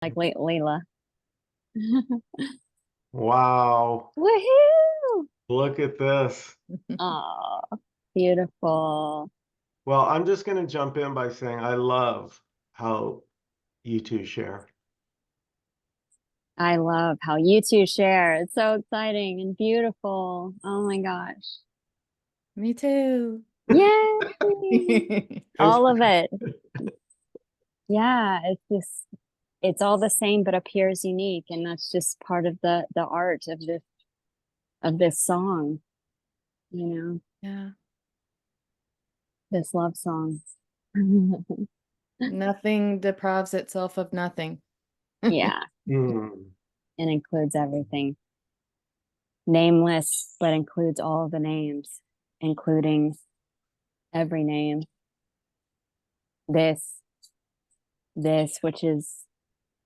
like Layla. Wow. Woohoo! Look at this. Oh, beautiful. Well, I'm just going to jump in by saying I love how you two share. I love how you two share. It's so exciting and beautiful. Oh my gosh. Me too. Yay! It's, All of it. Yeah, it's all the same but appears unique, and that's just part of the art of this song, you know, Yeah. this love song. Nothing deprives itself of nothing. Yeah, mm, it includes everything. Nameless, but includes all the names, including every name. This, this, which is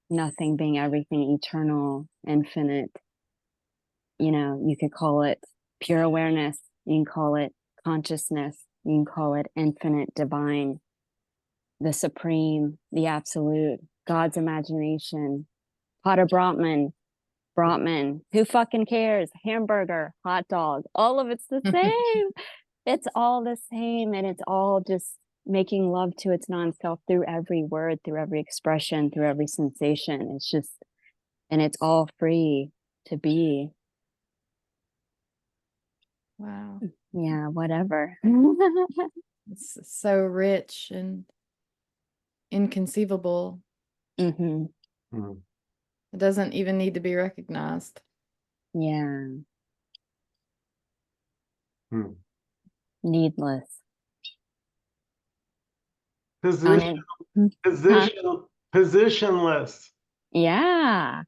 nothing being everything, eternal, infinite. You know, you could call it pure awareness. You can call it consciousness. You can call it infinite, divine, the supreme, the absolute, God's imagination, Potter Brahman, who fucking cares? Hamburger, hot dog, all of it's the same. It's all the same. And it's all just making love to its non-self through every word, through every expression, through every sensation. It's just, and it's all free to be. Wow. Yeah, whatever. It's so rich and inconceivable. Mm-hmm. mm, It doesn't even need to be recognized. Yeah, mm. needless. Position, Huh? positionless. Yeah.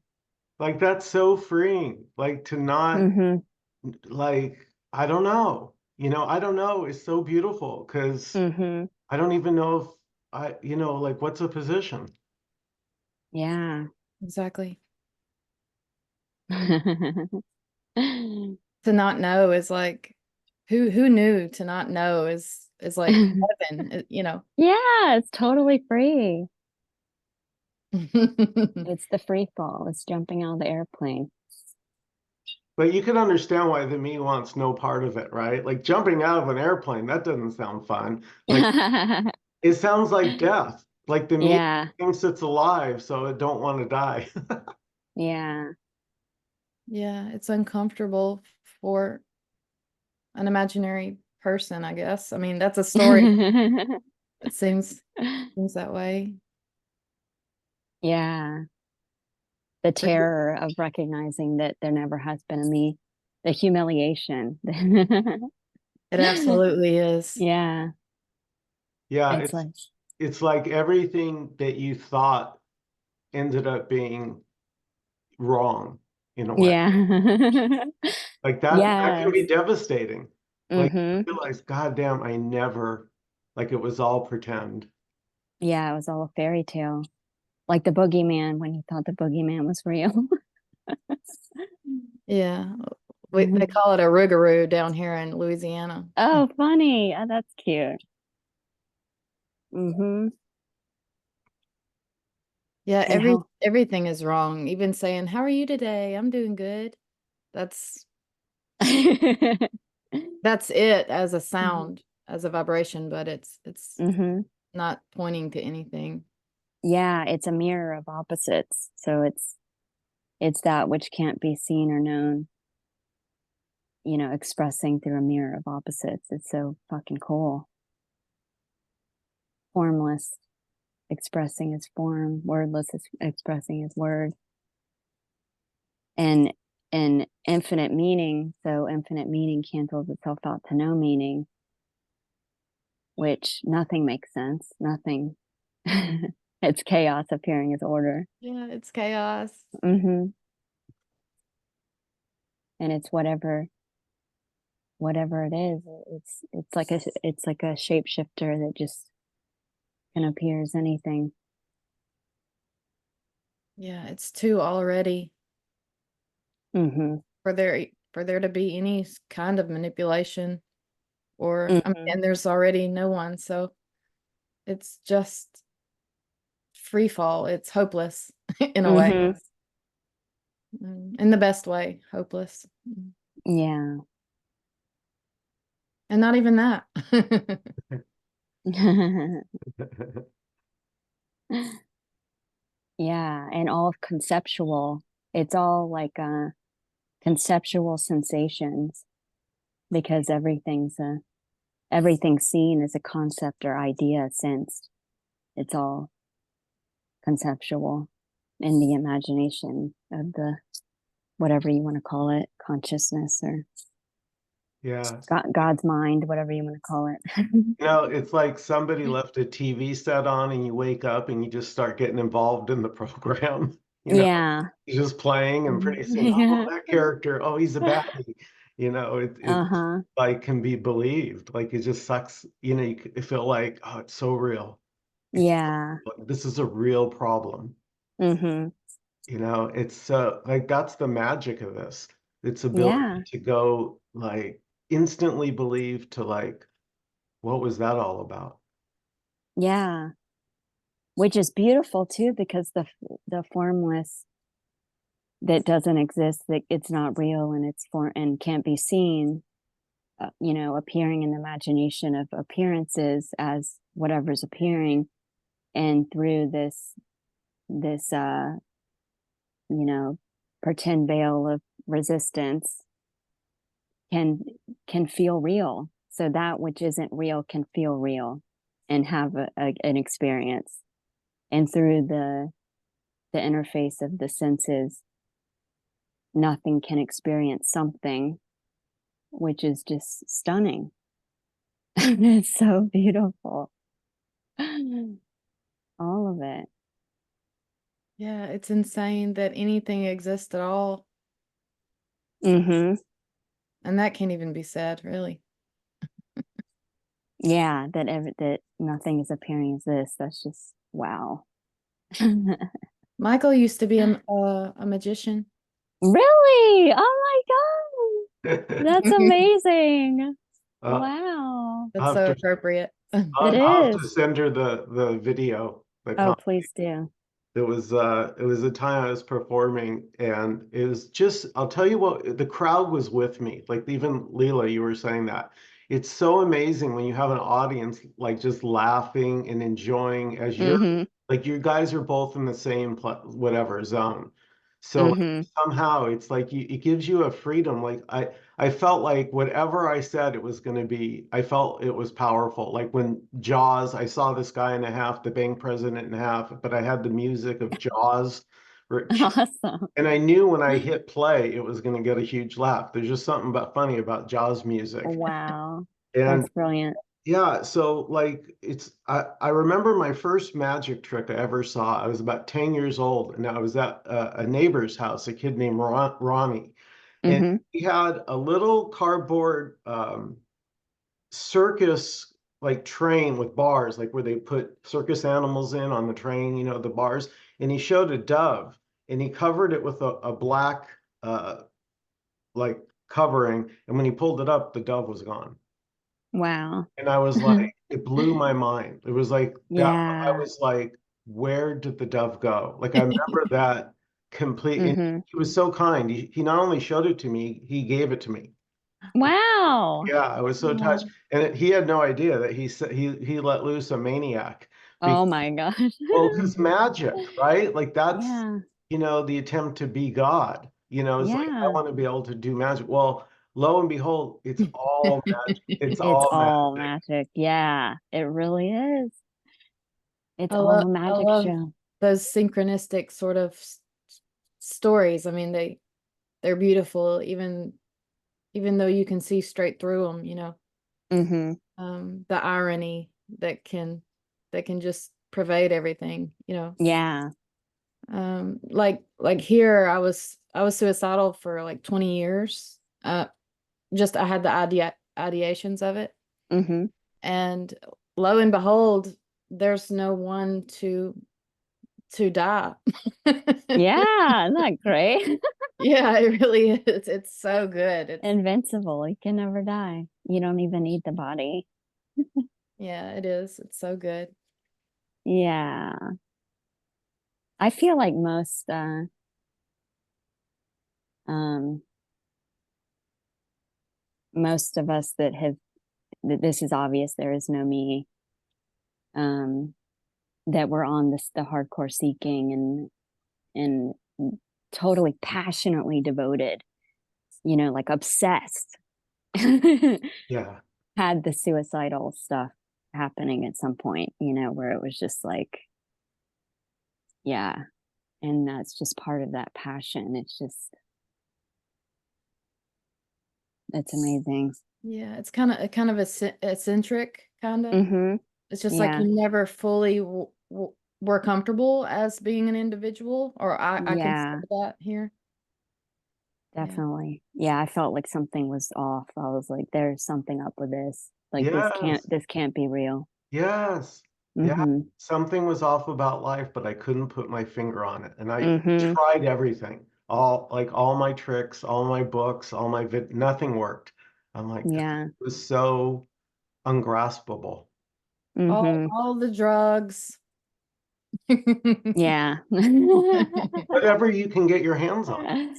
Like that's so freeing. Like to not, Mm-hmm. like, I don't know. I don't know. It's so beautiful because Mm-hmm. I don't even know if like what's a position? Yeah. Exactly. To not know is like who knew to not know is like heaven, you know. Yeah, it's totally free. It's the free fall. It's jumping out of the airplane. But you can understand why the me wants no part of it, right? Like jumping out of an airplane, that doesn't sound fun. Like it sounds like death. Like the me Yeah, thinks it's alive, so it don't want to die. yeah. Yeah, it's uncomfortable for an imaginary person, I guess. I mean, that's a story. It seems that way. Yeah. The terror of recognizing that there never has been a me, the humiliation. It absolutely is. Yeah, Yeah, it's it's like, it's like everything that you thought ended up being wrong in a way. yeah. Like that can Yes. be devastating. Like Mm-hmm. you realize, God damn, I never, like it was all pretend. Yeah, it was all a fairy tale. Like the boogeyman when you thought the boogeyman was real. Yeah. They call it a rougarou down here in Louisiana. Oh, funny. Oh, that's cute. Mm-hmm. Yeah, And how everything is wrong. Even saying, "How are you today?" "I'm doing good." That's that's it as a sound, as a vibration, but it's Mm-hmm. not pointing to anything. Yeah, it's a mirror of opposites. So it's that which can't be seen or known, expressing through a mirror of opposites. It's so fucking cool. Formless, expressing as form, wordless, expressing as word. And infinite meaning, so infinite meaning cancels itself out to no meaning, which nothing makes sense. Nothing. It's chaos appearing as order. Yeah, it's chaos. Mm-hmm. And it's whatever it is. It's like a shapeshifter that just can appear as anything. Yeah, it's two already Mm-hmm. for there to be any kind of manipulation or I mean, Mm-hmm. and there's already no one, so it's just free fall. It's hopeless. in a way. Mhm. In the best way, hopeless. Yeah. And not even that. Yeah, and all conceptual. It's all like conceptual sensations because everything's seen as a concept or idea sensed. It's all conceptual in the imagination of the whatever you want to call it, consciousness or Yeah. God's mind, whatever you want to call it. It's like somebody left a TV set on and you wake up and you just start getting involved in the program. Yeah. He's just playing and pretty soon, oh, Yeah. that character, oh, he's a baddie. It Uh-huh. like can be believed. Like it just sucks. You feel like, oh, it's so real. It's Yeah. this is a real problem. Mm-hmm. It's like that's the magic of this. Its ability Yeah. to go like instantly believe to like, what was that all about? Yeah. Which is beautiful too, because the formless that doesn't exist, that it's not real and it's for and can't be seen, appearing in the imagination of appearances as whatever's appearing, and through this you know pretend veil of resistance can can feel real. So that which isn't real can feel real and have an experience. And through the interface of the senses, nothing can experience something, which is just stunning. It's so beautiful. All of it. Yeah, it's insane that anything exists at all. Mm-hmm. And that can't even be said, really. Yeah, that nothing is appearing as this. That's just wow. Michael used to be a magician. Really? Oh my God. That's amazing. Uh, Wow. That's I'll have so to appropriate. It I'll have to is. send her the video, the Oh, comment. please do. It was a time I was performing and it was just, I'll tell you what, the crowd was with me. Like even Leela, you were saying that. It's so amazing when you have an audience like just laughing and enjoying as you're Mm-hmm. like you guys are both in the same whatever zone. So like, Mm-hmm. somehow it's like it gives you a freedom. Like I felt like whatever I said, it was going to be, I felt it was powerful. Like when Jaws, I saw this guy in a half, the bank president in half, but I had the music of Jaws, Awesome. and I knew when I hit play, it was going to get a huge laugh. There's just something funny about Jaws music. Wow. And That's brilliant. yeah, so like I remember my first magic trick I ever saw. I was about 10 years old and I was at a neighbor's house, a kid named Ronnie. And Mm-hmm. he had a little cardboard circus like train with bars, like where they put circus animals in on the train, the bars. And he showed a dove and he covered it with a black like covering. And when he pulled it up, the dove was gone. Wow. And I was like, it blew my mind. It was like that. I Yeah. was like, where did the dove go? Like I remember that complete. And Mm-hmm. he was so kind. He not only showed it to me, he gave it to me. Wow. Yeah, I was so touched, Wow. and he had no idea that he said he let loose a maniac. Oh my gosh. Well, because magic, right? Like that's Yeah. the attempt to be God. It's like I Yeah. want to be able to do magic. Well, lo and behold, it's all magic. It's It's all all magic. magic. Yeah, it really is. It's I all love a I magic love show. those synchronistic sort of stories. I mean, they're beautiful, even though you can see straight through them, Mm-hmm. the irony that can just pervade everything, Yeah. Like here I was suicidal for like 20 years. Just I had the ideations of it, Mm-hmm. and lo and behold, there's no one to die. Yeah, isn't that great? Yeah, it really is. It's so good. Invincible. You can never die. You don't even need the body. Yeah, it is. It's so good. Yeah. I feel like um, most of us that have, this is obvious, there is no me, that we're on the hardcore seeking and totally passionately devoted, like obsessed, Yeah. had the suicidal stuff happening at some point, where it was just like, yeah. And that's just part of that passion. It's amazing. Yeah, it's kind of eccentric, kind of. Mm-hmm. It's just like Yeah. you never fully were comfortable as being an individual, or I can say Yeah, that here. Yeah. definitely. Yeah, I felt like something was off. I was like, there's something up with this. Like Yes. this can't be real. Yes. Yeah. Mm-hmm. Something was off about life, but I couldn't put my finger on it. And I Mm-hmm. tried everything. All my tricks, all my books, nothing worked. I'm like, this Yeah. was so ungraspable. Mm-hmm. All the drugs. Yeah. Whatever you can get your hands on.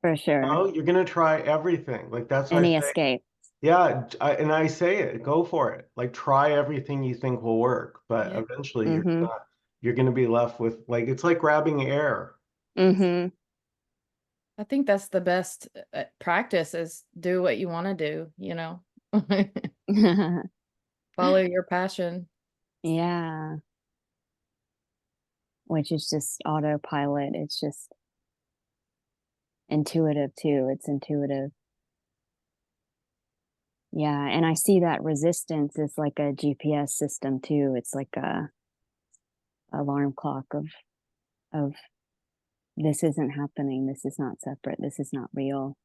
For sure. Oh, you're gonna try everything. Like that's what I Any say. escape. Yeah, and I say it, go for it. Like try everything you think will work, but Yeah. eventually Mm-hmm. you're gonna be left with like it's like grabbing air. Mm-hmm. I think that's the best practice is do what you want to do, Follow your passion. Yeah. Which is just autopilot. It's just intuitive too. It's intuitive. Yeah, and I see that resistance is like a GPS system too. It's like a alarm clock of this isn't happening. This is not separate. This is not real.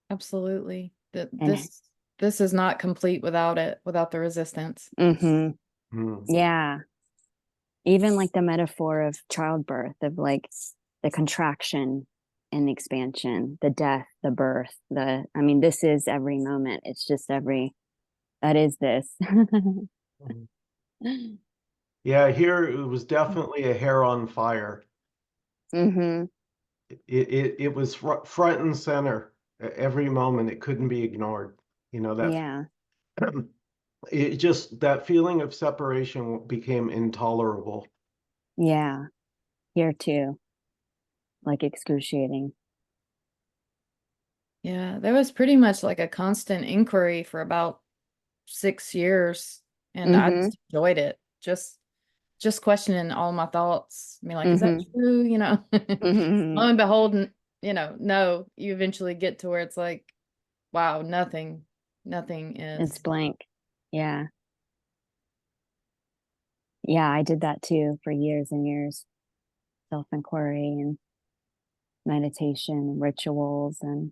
Absolutely. That And this is not complete without it, without the resistance. mm-hmm, Hmm. yeah, even like the metaphor of childbirth, of like the contraction and the expansion, the death, the birth, I mean, this is every moment. It's just that is this. Yeah, here it was definitely a hair on fire. Mm-hmm. It was front and center every moment. It couldn't be ignored. That Yeah. it just that feeling of separation became intolerable. Yeah. Here too. Like excruciating. Yeah, there was pretty much like a constant inquiry for about 6 years, and I Mm-hmm. just enjoyed it. Just questioning all my thoughts. I mean, like, is that Mm-hmm. true? Lo Mm-hmm. and behold, no, you eventually get to where it's like, wow, nothing It's is. blank. Yeah. Yeah, I did that too for years and years. Self-inquiry and meditation and rituals and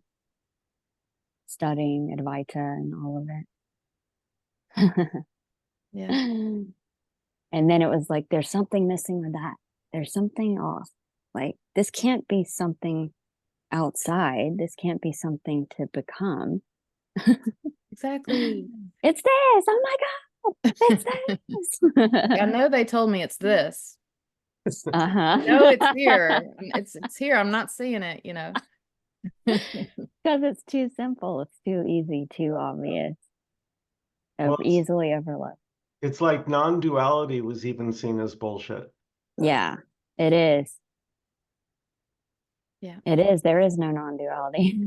studying Advaita and all of it. Yeah, And then it was like, there's something missing with that. There's something off. Like, this can't be something outside. This can't be something to become. exactly. It's this. Oh my God. It's I this. know they told me it's this. No, it's Uh-huh. here. It's here. I'm not seeing it. Because it's too simple. It's too easy, too obvious, Well, easily overlooked. it's like non-duality was even seen as bullshit. Yeah, it is. Yeah. It is. There is no non-duality.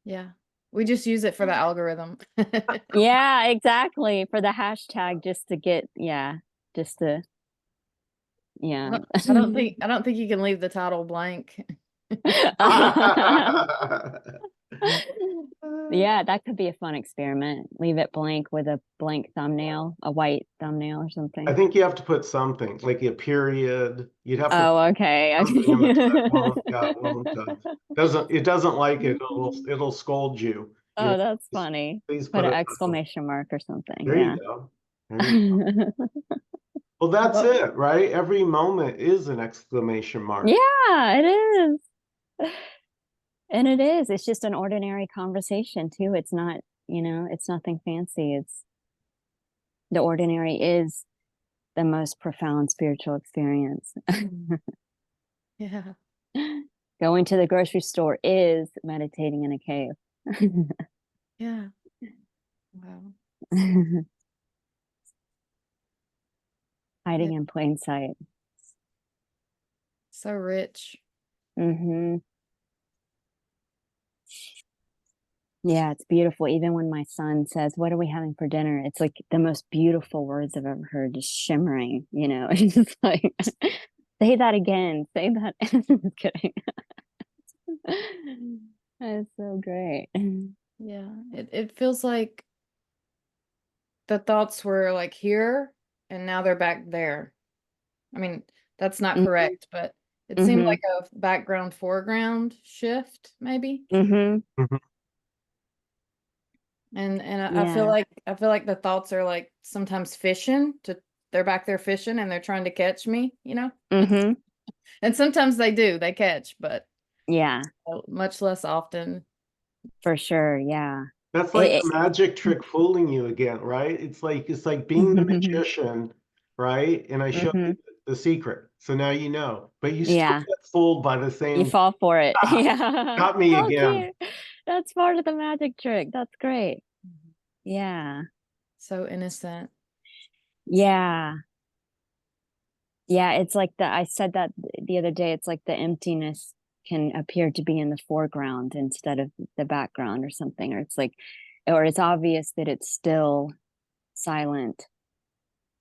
Yeah. We just use it for the algorithm. Yeah, exactly. For the hashtag, just to get, yeah, just to, I yeah. don't, I don't think I don't think you can leave the title blank. Yeah, that could be a fun experiment. Leave it blank with a blank thumbnail, a white thumbnail or I something. think you have to put something like a period. You'd have to put Oh, okay. something in between. Okay. It doesn't like it. It'll scold you. Oh, that's Please, funny. please Put put an it. exclamation mark or something. There you Yeah. go. There you go. Well, that's Well, it, right? Every moment is an exclamation mark. Yeah, it is. And it is. It's just an ordinary conversation too. It's not, it's nothing fancy. It's the ordinary is the most profound spiritual experience. Yeah. Going to the grocery store is meditating in a cave. Yeah. Wow. Hiding Yeah. in plain sight. So rich. Mm-hmm. Yeah, it's beautiful. Even when my son says, "What are we having for dinner?" It's like the most beautiful words I've ever heard, just shimmering, you know. It's just like, say that again. Say that. Just kidding. That's so great. Yeah. It feels like the thoughts were like here and now they're back there. I mean, that's not Mm-hmm. correct, but it seemed Mm-hmm. like a background foreground shift, maybe. Mm-hmm. Mhm. And Yeah. I feel like the thoughts are like sometimes fishing to they're back there fishing and they're trying to catch me, you know? Mm-hmm. And sometimes they do, they catch, but Yeah, much less often. for sure. Yeah. That's like It, the magic trick fooling you again, right? It's like being the magician, right? And I show hmm you the secret. So now you know. But you still Yeah. get fooled by the You same, fall for it. ah, Yeah. got me How again. cute. That's part of the magic trick. That's great. Mhm. Yeah. So innocent. Yeah. Yeah. It's like I said that the other day, it's like the emptiness can appear to be in the foreground instead of the background or something. Or it's like, or it's obvious that it's still silent,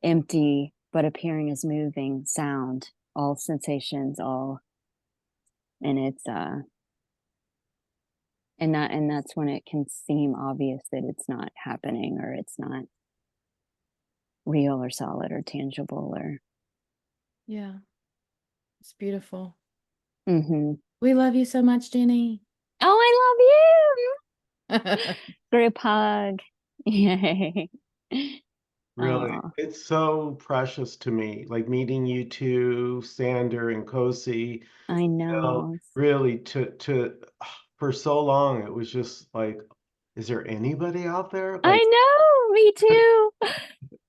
empty, but appearing as moving sound, all sensations, all, and it's, and that's when it can seem obvious that it's not happening or it's not real or solid or tangible or Yeah. It's beautiful. hmm We love you so much, Jenny. oh, I love you. Group hug. Yay. Really. Oh, It's so precious to me. Like meeting you two, Sander and Kosi, I you know, know. really for so long it was just like, is there anybody out there? I Like, know, me too.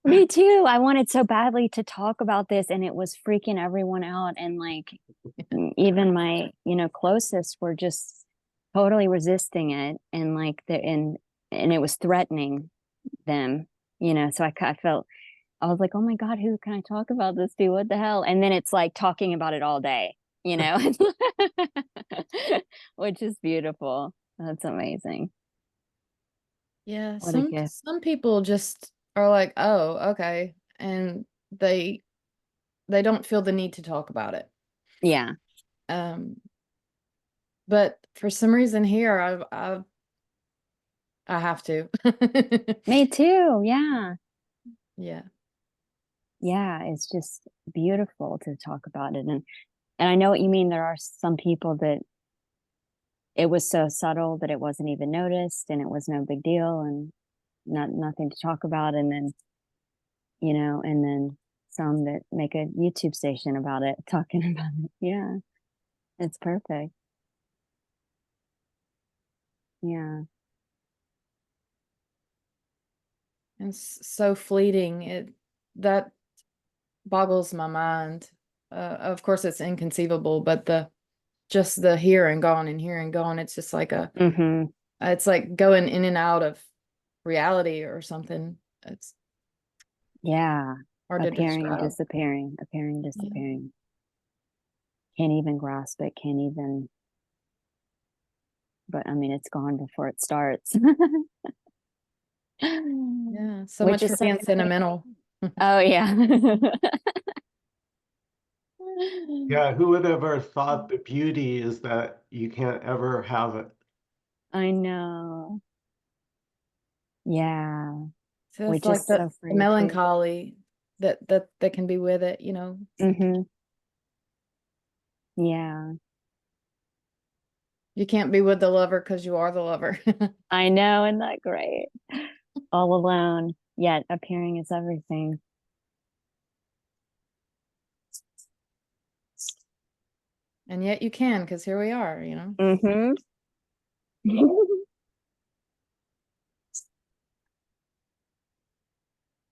Me too. I wanted so badly to talk about this and it was freaking everyone out. And like even my, closest were just totally resisting it. And like and it was threatening them, so I felt, I was like, oh my God, who can I talk about this to? What the hell? And then it's like talking about it all day, which is beautiful. That's amazing. Yeah, What a gift. some people just are like, "Oh, okay." And they don't feel the need to talk about it. Yeah. Um, but for some reason here I have to. Me too. Yeah. Yeah. Yeah. It's just beautiful to talk about it. And I know what you mean. There are some people that it was so subtle that it wasn't even noticed and it was no big deal and nothing to talk about. And then, and then some that make a YouTube station about it, talking about it. Yeah. It's perfect. Yeah. And so fleeting. It that boggles my mind. Of course it's inconceivable, but the just the here and gone and here and gone, it's just like Mm-hmm. it's like going in and out of reality or something. It's Yeah. hard to Appearing and describe. disappearing, appearing, Yeah. disappearing. Can't even grasp it. Can't even, but I mean, it's gone before it starts. Yeah. So Which much is for so being great. sentimental. Oh, yeah. yeah, who would ever thought the beauty is that you can't ever have it? I know. Yeah. So it's Which like is so the free too. melancholy that can be with it, you know. It's like Mm-hmm. Yeah. you can't be with the lover because you are the lover. I know. Isn't that great? All alone, yet appearing is everything. And yet you can, because here we are, you know. Mm-hmm.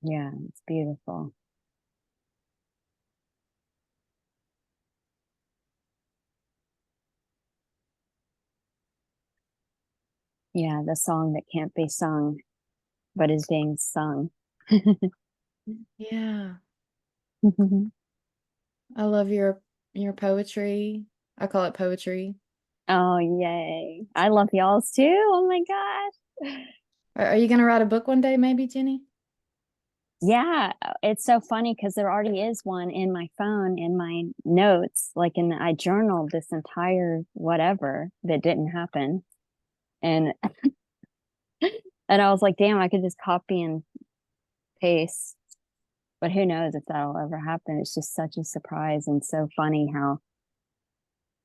Yeah, it's beautiful. Yeah, the song that can't be sung, but is being sung. Yeah. I love your poetry. I call it poetry. Oh, yay. I love y'all's too. Oh my gosh. Are you gonna write a book one day, maybe, Jenny? Yeah, it's so funny because there already is one in my phone in my notes. I journaled this entire whatever that didn't happen. And and I was like, damn, I could just copy and paste. But who knows if that'll ever happen. It's just such a surprise and so funny how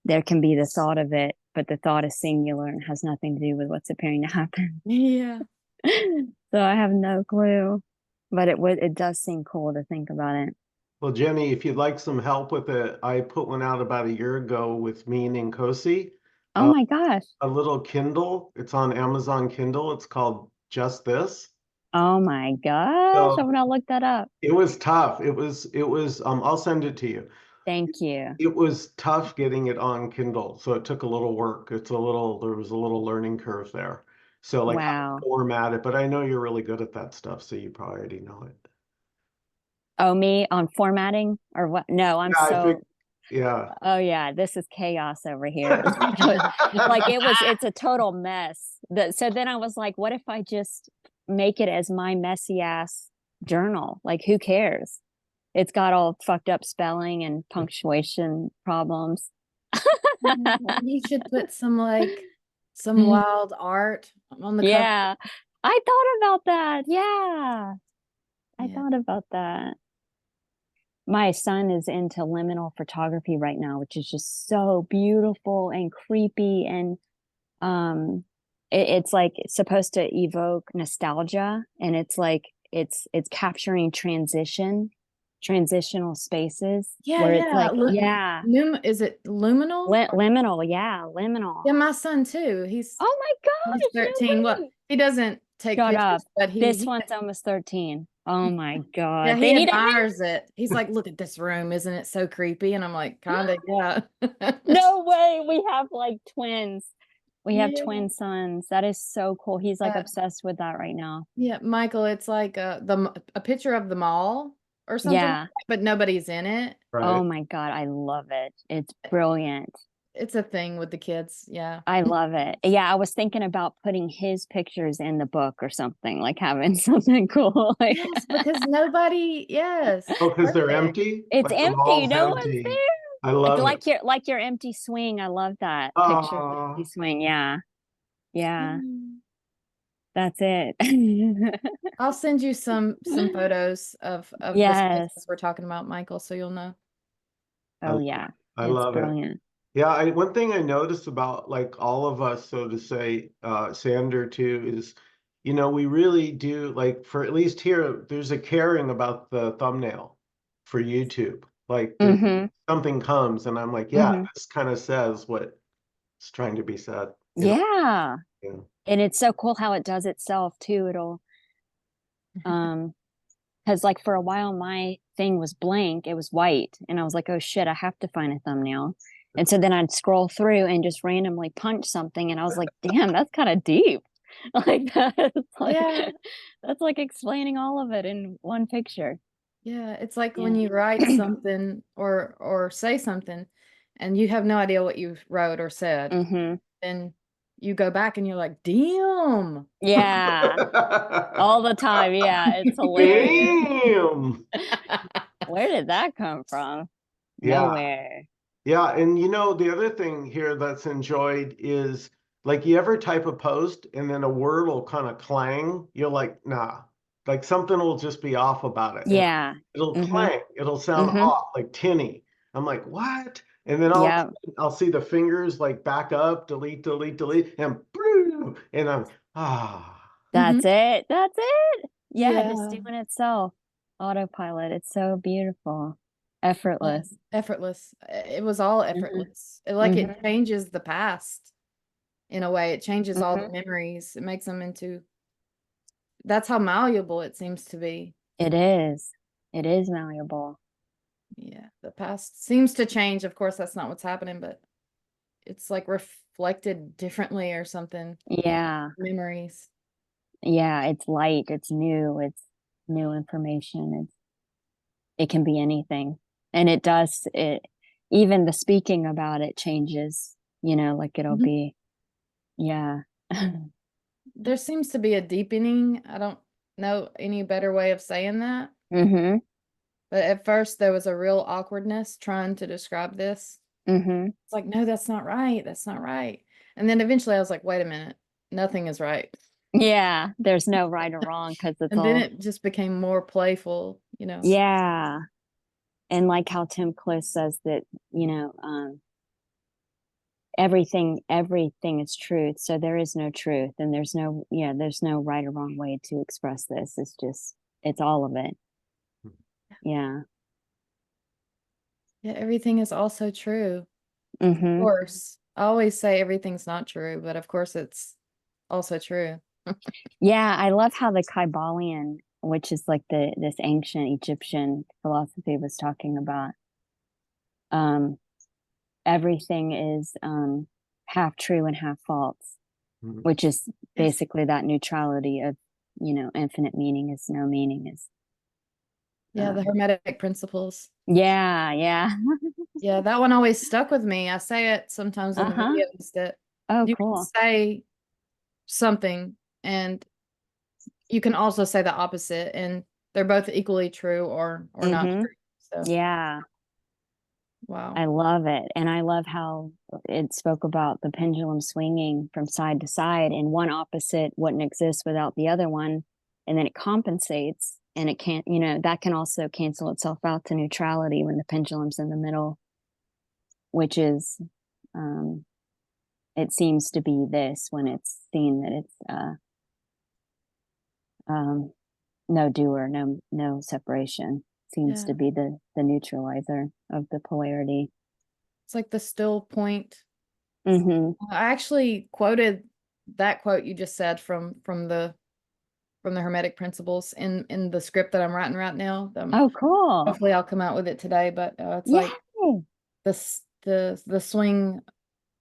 there can be the thought of it, but the thought is singular and has nothing to do with what's appearing to happen. Yeah. So I have no clue. But it does seem cool to think about it. Well, Jenny, if you'd like some help with it, I put one out about a year ago with me and Nkosi. Oh my gosh. A little Kindle. It's on Amazon Kindle. It's called Just This. Oh my gosh. I'm So gonna look that up. it was tough. I'll send it to you. Thank you. It was tough getting it on Kindle, so it took a little work. There was a little learning curve there. So like how to Wow. format it, but I know you're really good at that stuff, so you probably already know it. Oh, me on formatting or what? No, I'm Yeah, I think, so, yeah. oh yeah, this is chaos over here. It's a total mess. So then I was like, what if I just make it as my messy ass journal? Like, who cares? It's got all fucked up spelling and punctuation problems. You should put some wild art on the cover. Yeah, I thought about that. Yeah, I Yeah. thought about that. My son is into liminal photography right now, which is just so beautiful and creepy. And it's like it's supposed to evoke nostalgia. And it's like it's capturing transitional spaces Yeah, where it's yeah. like, yeah, Is it luminal? liminal. Yeah, liminal. Yeah, my son too. Oh my He's gosh, 13. no Well, way. he doesn't take Shut up. pictures, but This one's almost 13. Oh my yeah, God. he They need to admires it. He's like, look at this room, isn't it so creepy? And I'm like, kinda, yeah. No way. We have like twins. We have Yeah. twin sons. That is so cool. He's like Uh, obsessed with that right now. yeah, Michael, it's like a picture of the mall or something, Yeah. but nobody's in it. Oh Right. my God. I love it. It's brilliant. It's a thing with the kids. Yeah. I love it. Yeah, I was thinking about putting his pictures in the book or something, like having something cool. Like Yes, because nobody, yes, Oh, because they're perfect. empty? it's Like the empty. mall's No one's empty. there. I love it. Like your empty swing. I love that picture of the empty Oh, swing. Yeah. Yeah. Mm. That's it. I'll send you some photos of the spaces Yes. we're talking about, Michael, so you'll know. I Oh love yeah. it. I It's love it. brilliant. Yeah, one thing I noticed about like all of us, so to say, Sander too, is, we really do like for at least here, there's a caring about the thumbnail for YouTube. Like there's Mm-hmm. something comes and I'm like, yeah, Mm-hmm. this kind of says what's trying to be said, Yeah. Yeah. And it's so cool how it does itself too. It'll because like for a while my thing was blank, it was white, and I was like, oh shit, I have to find a thumbnail. And so then I'd scroll through and just randomly punch something, and I was like, damn, that's kind of deep. Like that's Yeah, like that's like explaining all of it in one picture. yeah. It's like Yeah. when you write something or say something and you have no idea what you wrote or said, Mm-hmm. then you go back and you're like, damn. Yeah. All the time. Yeah, it's hilarious. Damn. Where did that come from? Yeah. Nowhere. Yeah, and the other thing here that's enjoyed is like you ever type a post and then a word will kind of clang. You're like, nah, like something will just be off about it. And Yeah. it'll Mm-hmm. clang, it'll sound Mm-hmm. off, like tinny. I'm like, what? And then Yeah. I'll see the fingers like back up, delete, delete, delete, and boom, and I'm Mhm. That's it. That's it. Yeah, just Yeah. doing itself. Autopilot. It's so beautiful. Effortless. Effortless. It was all Mm-hmm. effortless. It Mm-hmm. changes the past in a way. It changes all the Mm-hmm. memories. It makes them into, that's how malleable it seems to be. It is. It is malleable. Yeah. The past seems to change. Of course, that's not what's happening, but it's like reflected differently or something. Yeah. Memories. Yeah, it's light, it's new information. It can be anything. And it does it even the speaking about it changes, like it'll Mhm. be yeah. There seems to be a deepening. I don't know any better way of saying that. Mm-hmm. But at first there was a real awkwardness trying to describe this. Mm-hmm. It's like, no, that's not right. That's not right. And then eventually I was like, wait a minute, nothing is right. Yeah, there's no right or wrong because it's And then all it just became more playful, yeah. And like how Tim Close says that, everything is truth. So there is no truth and there's no right or wrong way to express this. It's all of it. Yeah. Yeah, everything is also true. Of Mm-hmm. course. I always say everything's not true, but of course it's also true. Yeah, I love how the Kybalion, which is like this ancient Egyptian philosophy was talking about, um, everything is half true and half false, Mhm. which is Yes. basically that neutrality of, infinite meaning is no meaning is Yeah, the um, Hermetic principles. yeah, yeah. Yeah, that one always stuck with me. I say it sometimes in the Uh-huh. videos that Oh, you can cool. say something and you can also say the opposite, and they're both equally true or not Mm-hmm. true. So, Yeah. wow. I love it. And I love how it spoke about the pendulum swinging from side to side, and one opposite wouldn't exist without the other one. And then it compensates, and it can't, that can also cancel itself out to neutrality when the pendulum's in the middle, which is, um, it seems to be this when it's seen that it's, um, no doer, no separation seems Yeah. to be the neutralizer of the polarity. It's like the still point. Mm-hmm. I actually quoted that quote you just said from the Hermetic Principles in the script that I'm writing right now. Oh, cool. Hopefully I'll come out with it today, but it's Yay. like the swing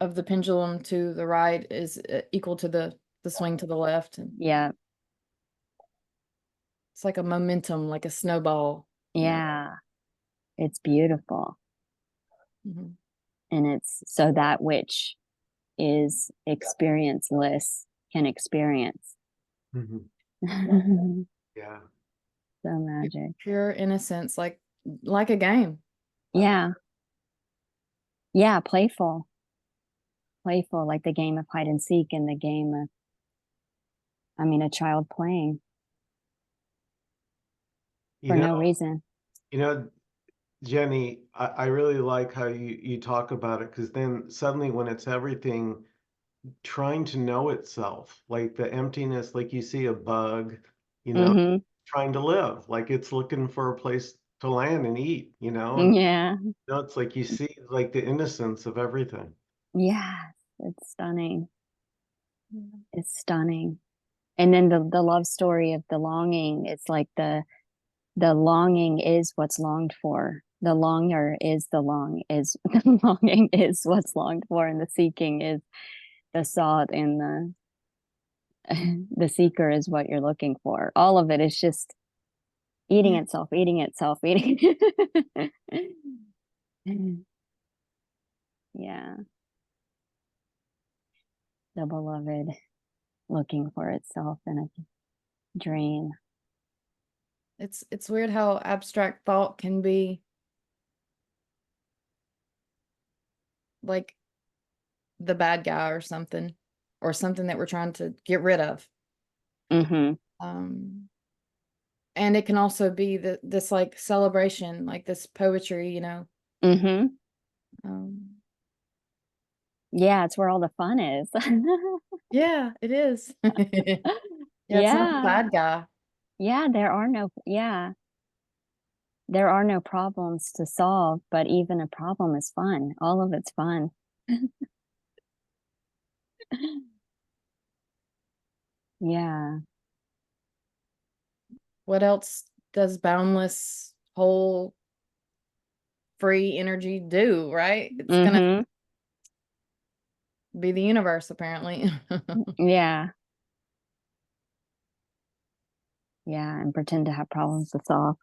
of the pendulum to the right is equal to the swing to the left, and Yeah. it's like a momentum, like a snowball. Yeah. It's beautiful. Mhm. And it's so that which is experienceless can experience. Mhm. So Yeah. magic. Pure innocence, like a game. Yeah. Yeah. Playful. Playful, like the game of hide and seek and the game of, a child playing You for know, no reason. you know, Jenny, I really like how you talk about it because then suddenly when it's everything trying to know itself, like the emptiness, like you see a bug, you know, Mm-hmm. trying to live, like it's looking for a place to land and eat, and Yeah. it's like you see like the innocence of everything. Yeah. It's stunning. It's stunning. And then the love story of the longing, it's like the longing is what's longed for. The longer is the longing is what's longed for, and the seeking is the sought, and the seeker is what you're looking for. All of it is just eating Yeah. itself, eating itself, eating. Yeah, the beloved looking for itself in a dream. It's weird how abstract thought can be like the bad guy or something that we're trying to get rid of. Mm-hmm. Um, and it can also be this like celebration, like this poetry. Mm-hmm. Um, Yeah, it's where all the fun is. yeah, it is. Yeah, it's not the Yeah. bad guy. Yeah, there are no problems to solve, but even a problem is fun. All of it's fun. Yeah. What else does boundless, whole, free energy do, right? It's gonna Mm-hmm. be the universe, apparently. Yeah. Yeah, and pretend to have problems to solve.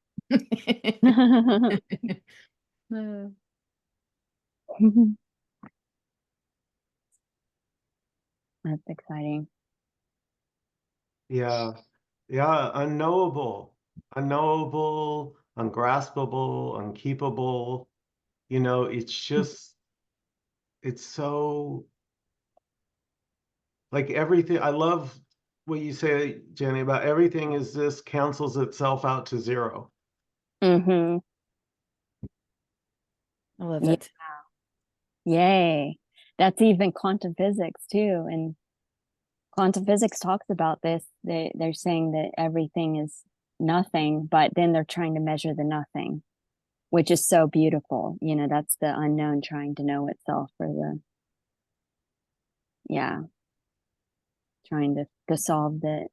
Uh, That's exciting. Yeah. Yeah. Unknowable, ungraspable, unkeepable. You know, it's so like everything. I love what you say, Jenny, about everything is this cancels itself out to zero. Mm-hmm. I love Yeah. that. Yay. That's even quantum physics too. And quantum physics talks about this. They're saying that everything is nothing, but then they're trying to measure the nothing, which is so beautiful. You know, that's the unknown trying to know itself, or yeah, trying to solve the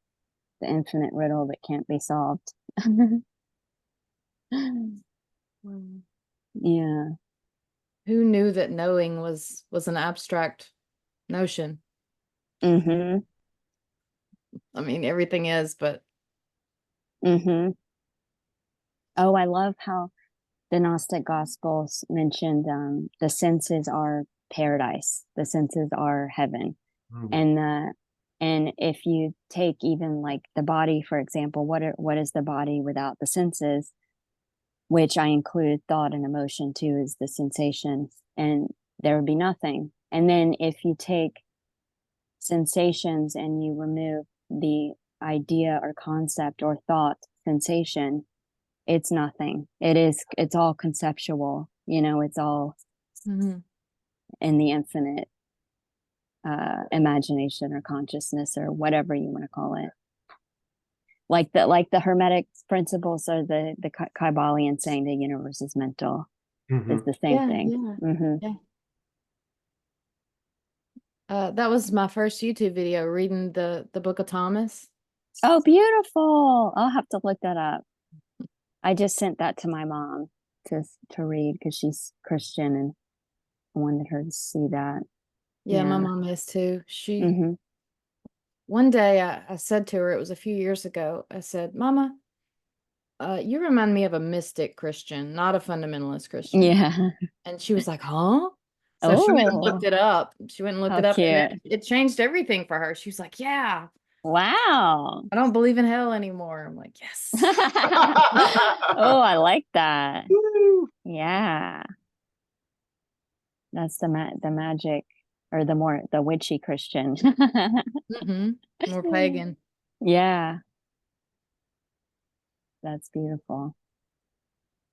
infinite riddle that can't be solved. Yeah. Who knew that knowing was an abstract notion? Mm-hmm. I mean, everything is, but Mm-hmm. Oh, I love how the Gnostic Gospels mentioned the senses are paradise, the senses are heaven, Mhm. and if you take even like the body, for example, what is the body without the senses, which I include thought and emotion too, is the sensation, and there would be nothing. And then if you take sensations and you remove the idea or concept or thought sensation, it's nothing. It's all conceptual, you know, it's all Mhm. in the infinite imagination or consciousness or whatever you want to call it. Like the Hermetic principles or the Kybalion saying the universe is mental is Mhm. the same Yeah, thing. yeah, Hmm. yeah. That was my first YouTube video, reading the Book of Thomas. Oh, beautiful. I'll have to look that up. I just sent that to my mom to read because she's Christian, and I wanted her to see that. Yeah, my Yeah. mom is too. She Hmm. One day I said to her, it was a few years ago, I said, Mama, you remind me of a mystic Christian, not a fundamentalist Christian. Yeah. And she was like, huh? So she went and looked Oh, it up. She went and looked how it up, and cute. it changed everything for her. She was like, yeah, Wow. I don't believe in hell anymore. I'm like, yes. Oh, I like that. Woo! Yeah. That's the magic, or the witchy Christian. More pagan. Yeah, that's beautiful.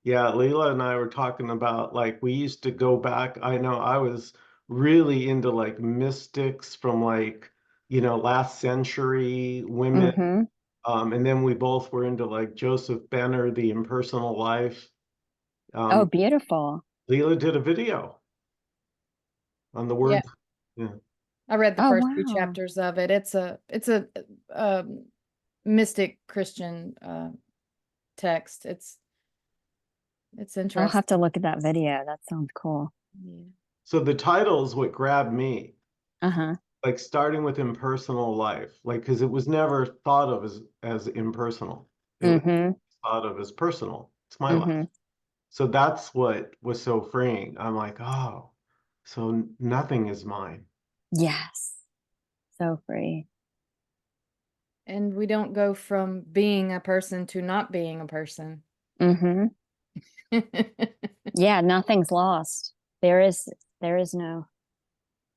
Yeah, Leila and I were talking about like we used to go back. I know I was really into like mystics from like, last century women. Mm-hmm. And then we both were into like Joseph Benner, The Impersonal Life. Oh, Um, beautiful. Leila did a video on the Yeah, word. Yeah. I read the Oh, first few wow. chapters of it. It's a mystic Christian text. It's I'll interesting. have to look at that video. That sounds cool. Yeah. So the title is what grabbed me, Uh-huh. like starting with impersonal life, like because it was never thought of as impersonal. It was Mm-hmm. thought of as personal. It's my life. Mm-hmm. So that's what was so freeing. I'm like, oh, so nothing is mine. Yes. So free. And we don't go from being a person to not being a person. Mm-hmm. Yeah, nothing's lost. There is no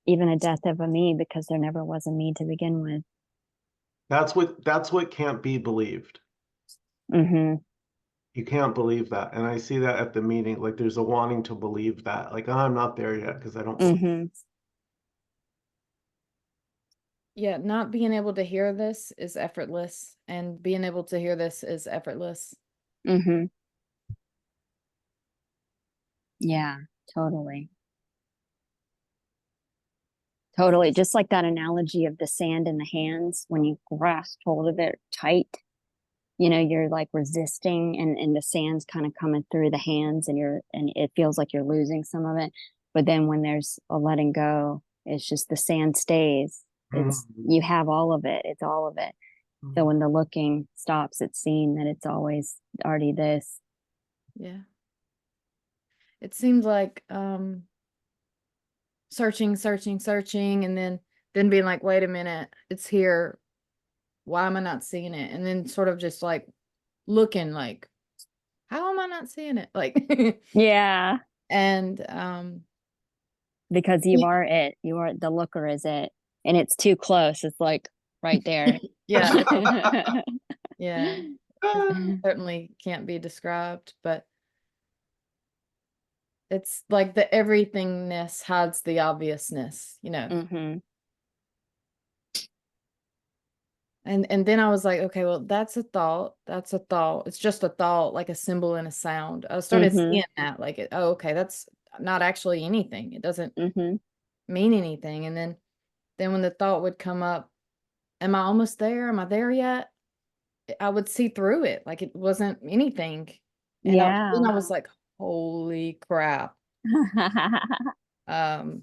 even a death of a me, because there never was a me to begin with. That's what can't be believed. Mm-hmm. You can't believe that. And I see that at the meeting. Like there's a wanting to believe that. Like, oh, I'm not there yet because I don't believe. Mm-hmm. Yeah, not being able to hear this is effortless, and being able to hear this is effortless. Mm-hmm. Yeah, totally. Totally. Just like that analogy of the sand in the hands, when you grasp hold of it tight, you know, you're like resisting, and the sand's kind of coming through the hands, and it feels like you're losing some of it. But then when there's a letting go, It's just the sand stays. It's, Mhm. you have all of it. It's all of it. So when the looking stops, it's seen that it's always already this. Yeah. It seemed like searching, searching, searching, and then being like, wait a minute, it's here. Why am I not seeing it? And then sort of just like looking like, how am I not seeing it? Like Yeah. and Because you are it. You are, the looker is it. And it's too close. It's like right there. yeah, yeah. It certainly can't be described, but it's like the everythingness hides the obviousness, you know. Hmm. And then I was like, okay, well, that's a thought. That's a thought. It's just a thought, like a symbol and a sound. I started Hmm. seeing that, like, oh, okay, that's not actually anything. It doesn't Hmm. mean anything. And then when the thought would come up, am I almost there? Am I there yet? I would see through it, like it wasn't anything. And then Yeah. I was like, holy crap. Um,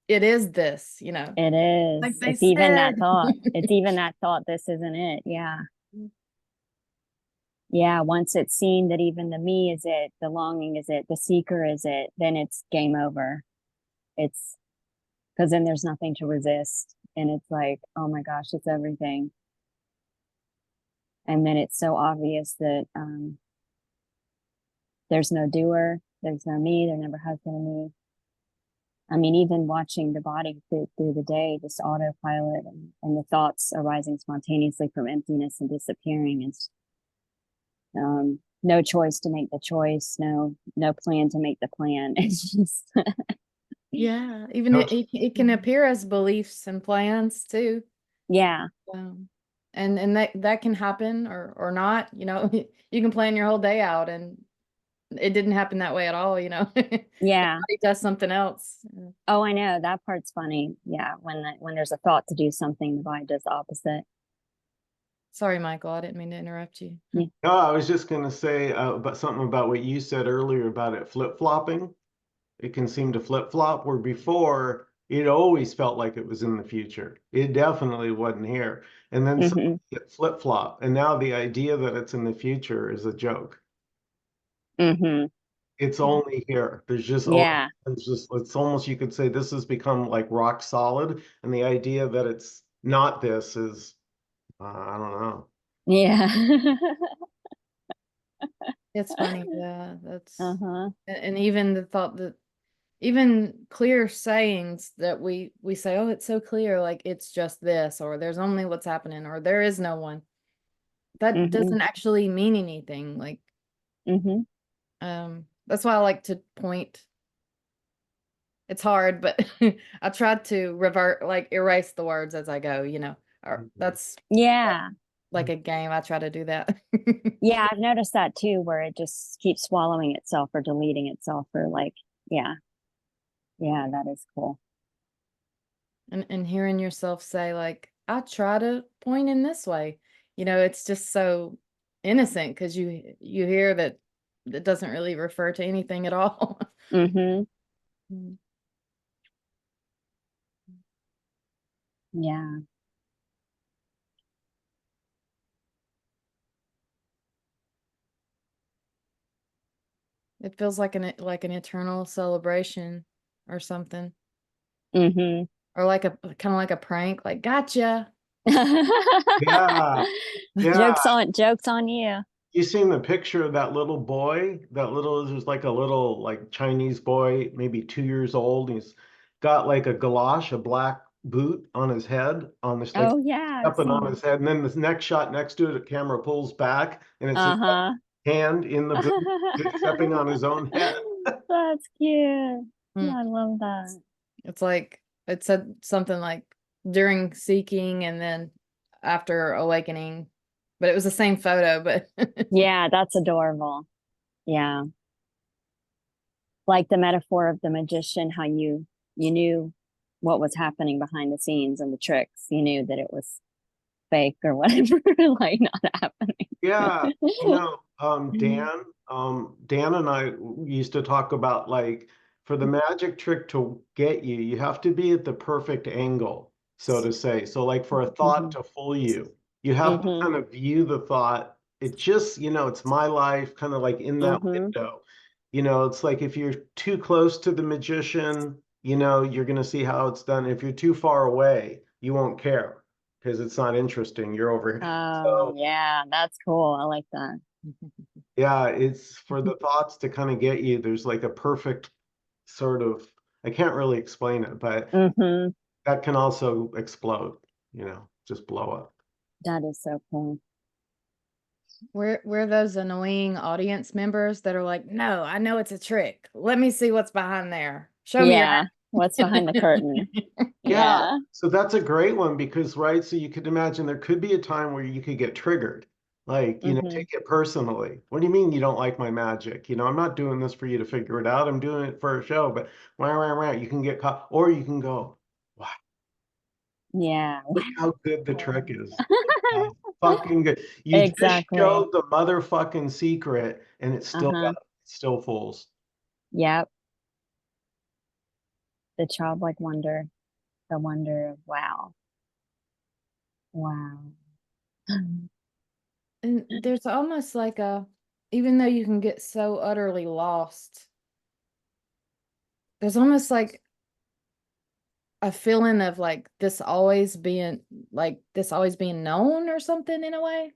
it is this, you know, It like is. they It's even said. that thought. It's even that thought. This isn't it. Yeah. Yeah. Once it's seen that even the me is it, the longing is it, the seeker is it, then it's game over. It's because then there's nothing to resist. And it's like, oh my gosh, it's everything. And then it's so obvious that there's no doer, there's no me, there never has been a me. I mean, even watching the body through the day, just autopilot and the thoughts arising spontaneously from emptiness and disappearing. It's no choice to make the choice, no plan to make the plan. It's just Yeah, even No, it can appear as beliefs and plans too. yeah, Um, and that can happen or not, you know. You can plan your whole day out and it didn't happen that way at all, you know. The yeah. body does something else. Oh, I know that part's funny. Yeah, when there's a thought to do something, the body does the opposite. Sorry, Michael, I didn't mean to interrupt you. Yeah. no, I was just going to say about something about what you said earlier about it flip-flopping. It can seem to flip-flop where before it always felt like it was in the future. It definitely wasn't here. And then Hmm. suddenly it flip-flop. And now the idea that it's in the future is a joke. Hmm. It's only here. Yeah. There's just, it's almost, you could say this has become like rock solid. And the idea that it's not this is, I don't know. Yeah. It's funny, yeah, Uh-huh. and even the thought that even clear sayings that we say, oh, it's so clear, like it's just this, or there's only what's happening, or there is no one. That Hmm. doesn't actually mean anything. Like, Hmm. that's why I like to point. It's hard, but I tried to revert, like erase the words as I go, you know. Or that's like, Yeah. like a game. I try to do that. Yeah, I've noticed that too, where it just keeps swallowing itself or deleting itself or like, yeah, yeah, that is cool. And hearing yourself say like, I try to point in this way, you know, it's just so innocent because you hear that it doesn't really refer to anything at all. Hmm. Mm. Yeah. It feels like an eternal celebration or something, Hmm. or like a kind of like a prank, like gotcha. Yeah. Yeah. Jokes on you. You seen the picture of that little boy? That little, there's like a little like Chinese boy, maybe 2 years old. He's got like a galosh, a black boot on his head, on this like Oh yeah, I've stepping seen on that. his head. And then this next shot next to it, the camera pulls back and it's his Uh-huh. hand in the boot, stepping on his own head. That's cute. Mm. I love that. It's like it said something like during seeking and then after awakening, but it was the same photo, but Yeah, that's adorable. Yeah. Like the metaphor of the magician, how you knew what was happening behind the scenes and the tricks. You knew that it was fake or whatever, like not happening. Yeah, Dan and I used to talk about like for the magic trick to get you, you have to be at the perfect angle, so to say. So like for a thought to fool you, you have to kind of view the thought. It just, it's my life, kind of like in that window. It's like if you're too close to the magician, you're going to see how it's done. If you're too far away, you won't care because it's not interesting. You're over here. Oh, So yeah, that's cool. I like that. yeah, it's for the thoughts to kind of get you. There's like a perfect sort of, I can't really explain it, but Mm-hmm. that can also explode, just blow up. That is so cool. We're those annoying audience members that are like, no, I know it's a trick. Let me see what's behind there. Show me your Yeah. What's behind the curtain? Yeah, Yeah. so that's a great one because, right, so you could imagine there could be a time where you could get triggered. Like, Mm-hmm. take it personally. What do you mean you don't like my magic? I'm not doing this for you to figure it out. I'm doing it for a show, but wah, wah, wah, you can get caught, or you can go, wow, Yeah. look how good the trick is. That's fucking good. You just Exactly. showed the motherfucking secret and it Uh-huh. still fools. Yep. The childlike wonder, the wonder of wow. Wow. And there's almost like even though you can get so utterly lost, there's almost like a feeling of this always being known or something in a way.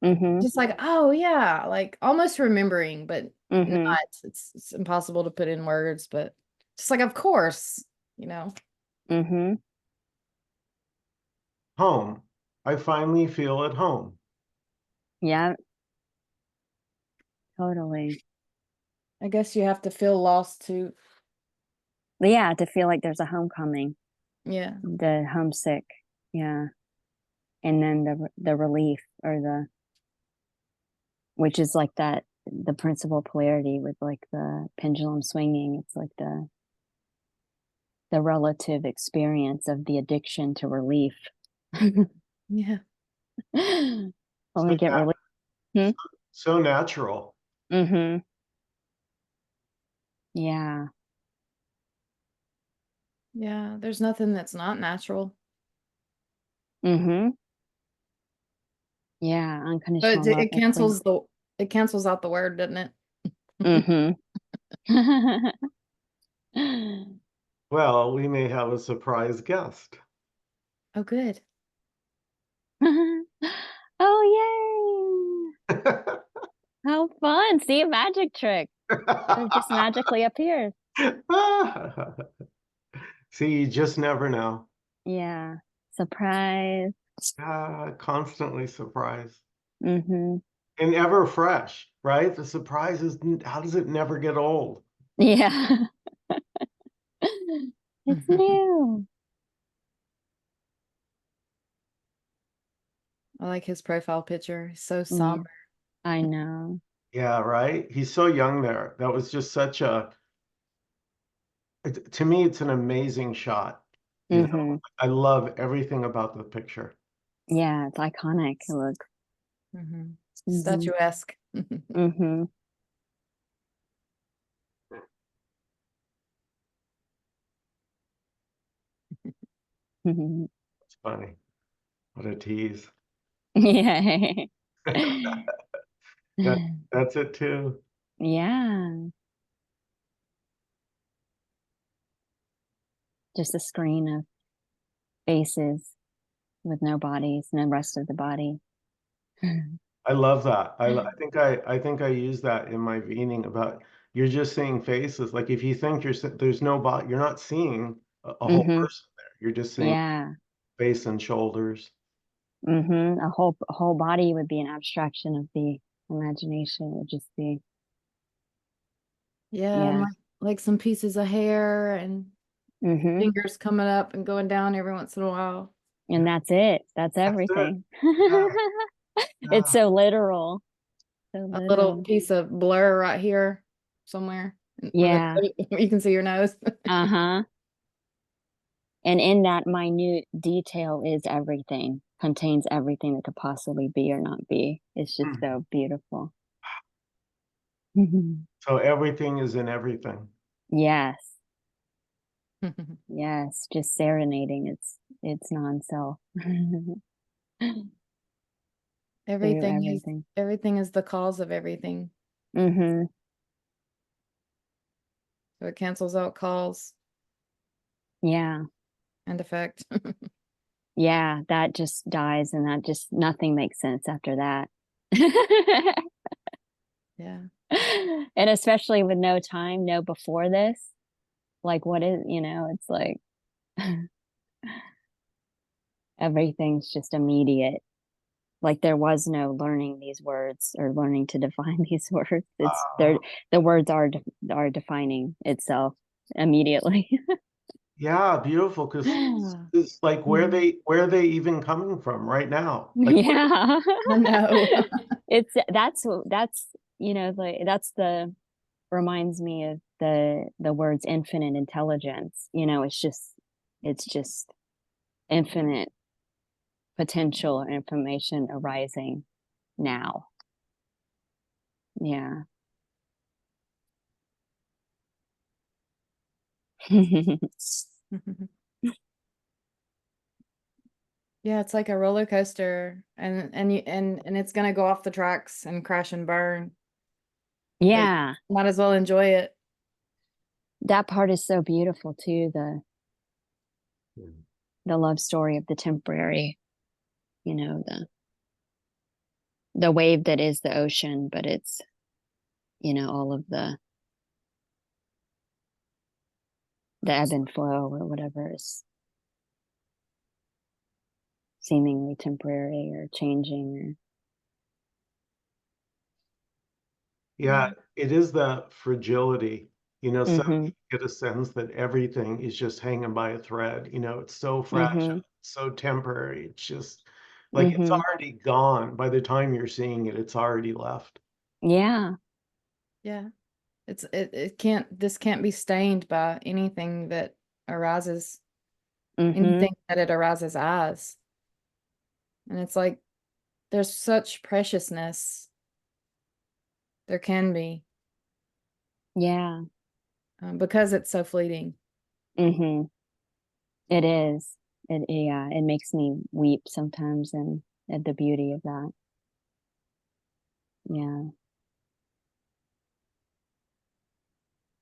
Mm-hmm. Just like, oh yeah, like almost remembering, but not. Mm-hmm. It's impossible to put in words, but just like, of course, you know. Mm-hmm. Home. I finally feel at home. Yeah, totally. I guess you have to feel lost to, But yeah, to feel like there's a homecoming, yeah. the homesick. Yeah. And then the relief or which is like the principal polarity with like the pendulum swinging. It's like the relative experience of the addiction to relief. Yeah. When So, we get relief. Hmm? so natural. Mm-hmm. Yeah. Yeah, there's nothing that's not natural. Mm-hmm. Yeah. But Unconditional love. it cancels out the word, doesn't it? Mm-hmm. Well, we may have a surprise guest. Oh, good. Oh, yay. How fun. See a magic trick. It just magically appears. See, you just never know. Yeah. Surprise. Constantly surprised Mm-hmm. and ever fresh, right? The surprise is, how does it never get old? Yeah. It's new. I like his profile picture. He's so Yeah, somber. I know. Yeah, right. He's so young there. That was just to me, it's an amazing shot. Mm-hmm. I love everything about the picture. Yeah, it's iconic. It looks. Mm-hmm. Mm-hmm. Statuesque. Mm-hmm. It's funny. What a tease. Yay. That that's it too. Yeah. Just a screen of faces with no bodies, no rest of the body. I love that. I think I use that in my vening about you're just seeing faces. Like if you think there's no body, you're not seeing a whole Mm-hmm. person there. You're just seeing Yeah. face and shoulders. Mm-hmm. A whole body would be an abstraction of the imagination. It would just be, Yeah, and yeah. like some pieces of hair and Mm-hmm. fingers coming up and going down every once in a while. And that's it. That's That's it. everything. Yeah, It's yeah. so literal. So A little literal. piece of blur right here somewhere Yeah. where you can see your nose. Uh-huh. And in that minute detail is everything, contains everything that could possibly be or not be. It's just Hmm. so beautiful. So everything is in everything. Yes. Yes. Just serenading its non-self through everything. Everything is the cause of everything. Mm-hmm. So it cancels out cause Yeah. and effect. Yeah. That just dies, and that just nothing makes sense after that. Yeah. And especially with no time, no before this. Like, what is, it's like everything's just immediate. Like there was no learning these words or learning to define these words. It's Uh, the words are defining itself immediately. yeah, beautiful. Because Yeah. it's like Mhm. where are they even coming from right now? Like, Yeah. I know. It's that's like that's the reminds me of the words infinite intelligence. It's just infinite potential information arising now. Yeah. Yeah, it's like a roller coaster and it's gonna go off the tracks and crash and burn. But Yeah. might as well enjoy it. That part is so beautiful too, the love story of the temporary, the wave that is the ocean, but it's, all of the ebb and flow or whatever is seemingly temporary or changing yeah, it is that fragility. Suddenly mm-hmm. you get a sense that everything is just hanging by a thread. It's so fragile, Mm-hmm. so temporary. It's just like it's Mm-hmm. already gone. By the time you're seeing it, it's already left. Yeah. Yeah. It can't this can't be stained by anything that arises, Mm-hmm. anything that it arises as. And it's like there's such preciousness. There can be, Yeah. because it's so fleeting. Mm-hmm. It is. Yeah, it makes me weep sometimes and at the beauty of that. Yeah,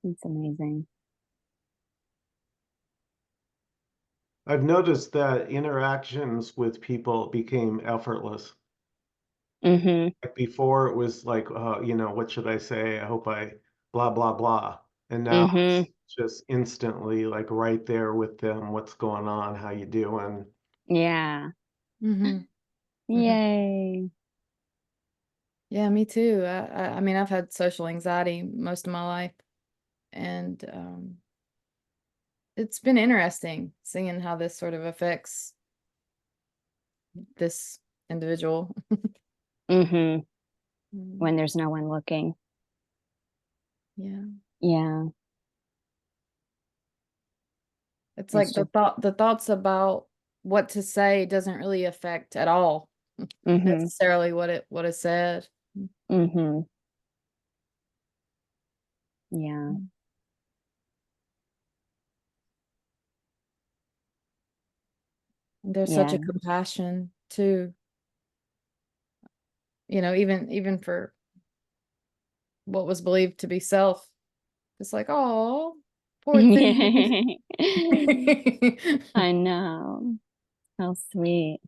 it's amazing. I've noticed that interactions with people became effortless. Mm-hmm. Like before, it was like, what should I say? I hope I blah, blah, blah. And now Mm-hmm. it's just instantly like right there with them. What's going on? How you doing? Yeah. Hmm. Hmm. Yay. Yeah, me too. I mean, I've had social anxiety most of my life, and it's been interesting seeing how this sort of affects this individual. Mm-hmm. Mm. When there's no one looking. Yeah. Yeah. It's It's like just the thoughts about what to say doesn't really affect at all mm-hmm. necessarily what is said. Mm-hmm. Yeah. Mm. There's such a Yeah. compassion too, even for what was believed to be self. It's like, oh, poor thing. I know. How sweet.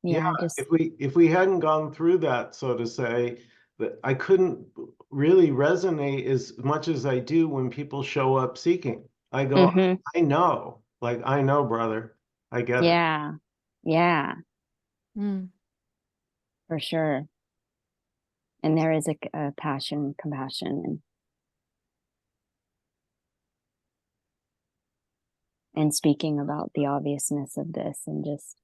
Yeah, Yeah, just if we hadn't gone through that, so to say, that I couldn't really resonate as much as I do when people show up seeking. I go, mm-hmm. I know, like I know, brother, I get it. Yeah. Yeah, Mm. for sure. And there is a passion, compassion, and speaking about the obviousness of this and just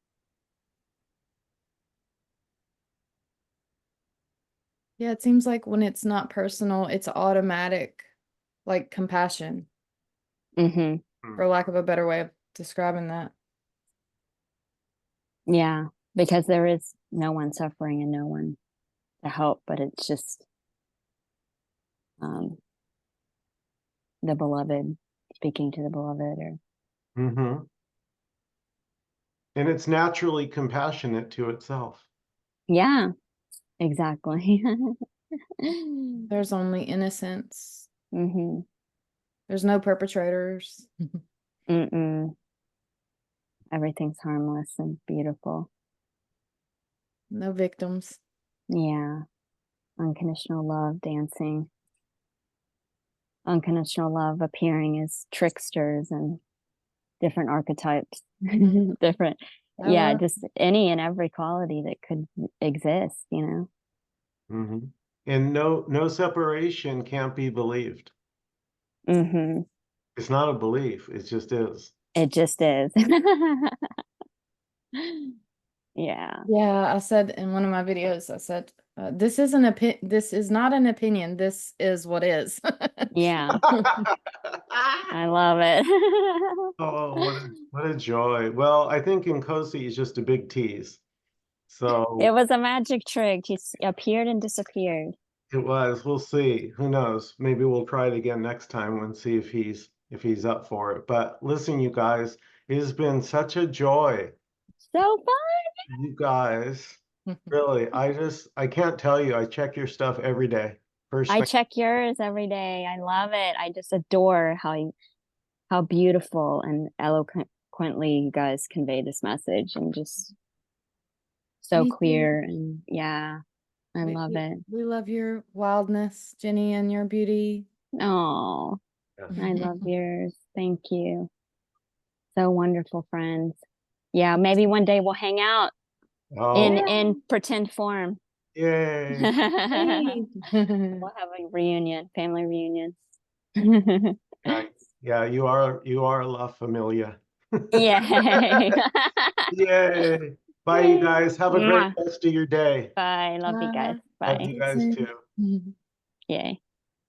Yeah, it seems like when it's not personal, it's automatic, like compassion, mm-hmm. Hmm. for lack of a better way of describing that. Yeah, because there is no one suffering and no one to help, but it's just um, the beloved, speaking to the beloved, or Mm-hmm. And it's naturally compassionate to itself. yeah, exactly. There's only innocence. Mm-hmm. There's no perpetrators. Mm-mm. Everything's harmless and beautiful. No victims. Yeah. Unconditional love dancing. Unconditional love appearing as tricksters and different archetypes. Different, yeah, Ever. just any and every quality that could exist, you know? Mm-hmm. And no separation can't be believed. Mm-hmm. It's not a belief, it just is. It just is. Yeah. Yeah, I said in one of my videos, I said, this is this is not an opinion. This is what is. Yeah. I love it. Oh, what a joy. Well, I think Nkosi is just a big tease. So It was a magic trick. He appeared and disappeared. it was. We'll see. Who knows? Maybe we'll try it again next time and see if he's up for it. But listen, you guys, it has been such a joy. So fun. You guys, really, I can't tell you. I check your stuff every day. First I thing. check yours every day. I love it. I just adore how beautiful and eloquently you guys convey this message, and just so Me too. clear, and yeah, I love it. We love your wildness, Jenny, and your beauty. Oh, I love yours. Thank you. So wonderful, friends. Yeah, maybe one day we'll hang out Oh, in pretend form. yay. We'll Hey. have a reunion, family reunion. Nice. Yeah, you are La Familia. Yay. Yay. Bye, you guys. Have a great Mwah. rest of your day. Bye. Love you guys. Bye. Love Bye. you guys too. Soon. Yay.